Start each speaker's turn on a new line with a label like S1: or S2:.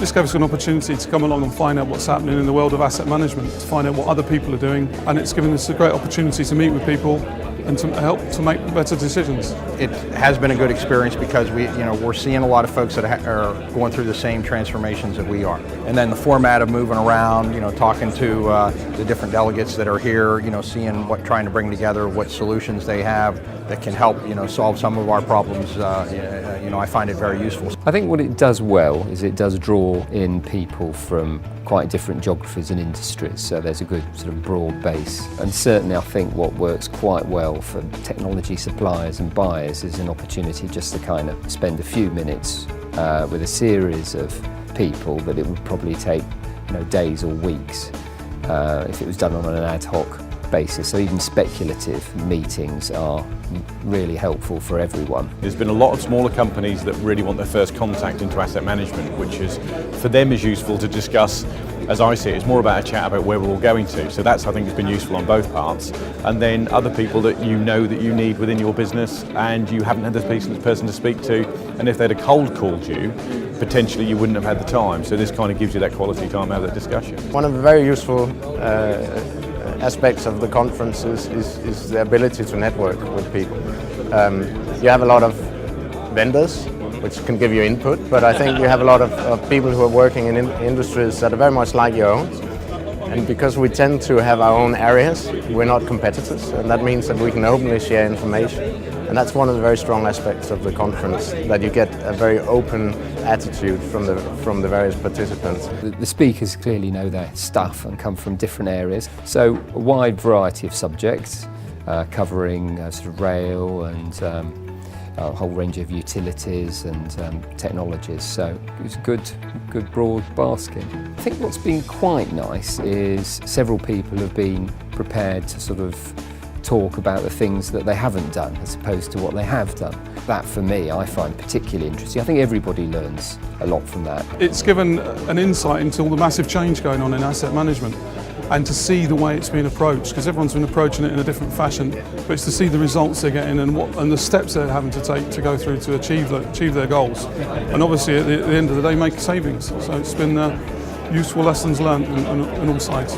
S1: this gave us an opportunity to come along and find out what's happening in the world of asset management, to find out what other people are doing, and it's given us a great opportunity to meet with people and to help to make better decisions.
S2: It has been a good experience because we're seeing a lot of folks that are going through the same transformations that we are. And then the format of moving around, talking to the different delegates that are here, seeing trying to bring together what solutions they have that can help, solve some of our problems. I find it very useful.
S3: I think what it does well is it does draw in people from quite different geographies and industries, so there's a good sort of broad base. And certainly I think what works quite well for technology suppliers and buyers is an opportunity just to kind of spend a few minutes with a series of people that it would probably take days or weeks if it was done on an ad hoc basis. So even speculative meetings are really helpful for everyone.
S4: There's been a lot of smaller companies that really want their first contact into asset management, which is for them is useful to discuss. As I see it, it's more about a chat about where we're all going to. So that's, I think, has been useful on both parts. And then other people that you know that you need within your business and you haven't had this person to speak to, and if they'd have cold called you, potentially you wouldn't have had the time. So this kind of gives you that quality time to have that discussion.
S5: One of the very useful aspects of the conference is the ability to network with people. You have a lot of vendors which can give you input, but I think you have a lot of people who are working in industries that are very much like your own. And because we tend to have our own areas, we're not competitors, and that means that we can openly share information. And that's one of the very strong aspects of the conference, that you get a very open attitude from the various participants.
S3: The speakers clearly know their stuff and come from different areas, so a wide variety of subjects covering sort of rail and a whole range of utilities and technologies, so it was a good broad basket. I think what's been quite nice is several people have been prepared to sort of talk about the things that they haven't done as opposed to what they have done. That for me I find particularly interesting. I think everybody learns a lot from that.
S1: It's given an insight into all the massive change going on in asset management, and to see the way it's been approached, because everyone's been approaching it in a different fashion, but it's to see the results they're getting and the steps they're having to take to go through to achieve their goals. And obviously at the end of the day make savings. So it's been useful lessons learned on all sides.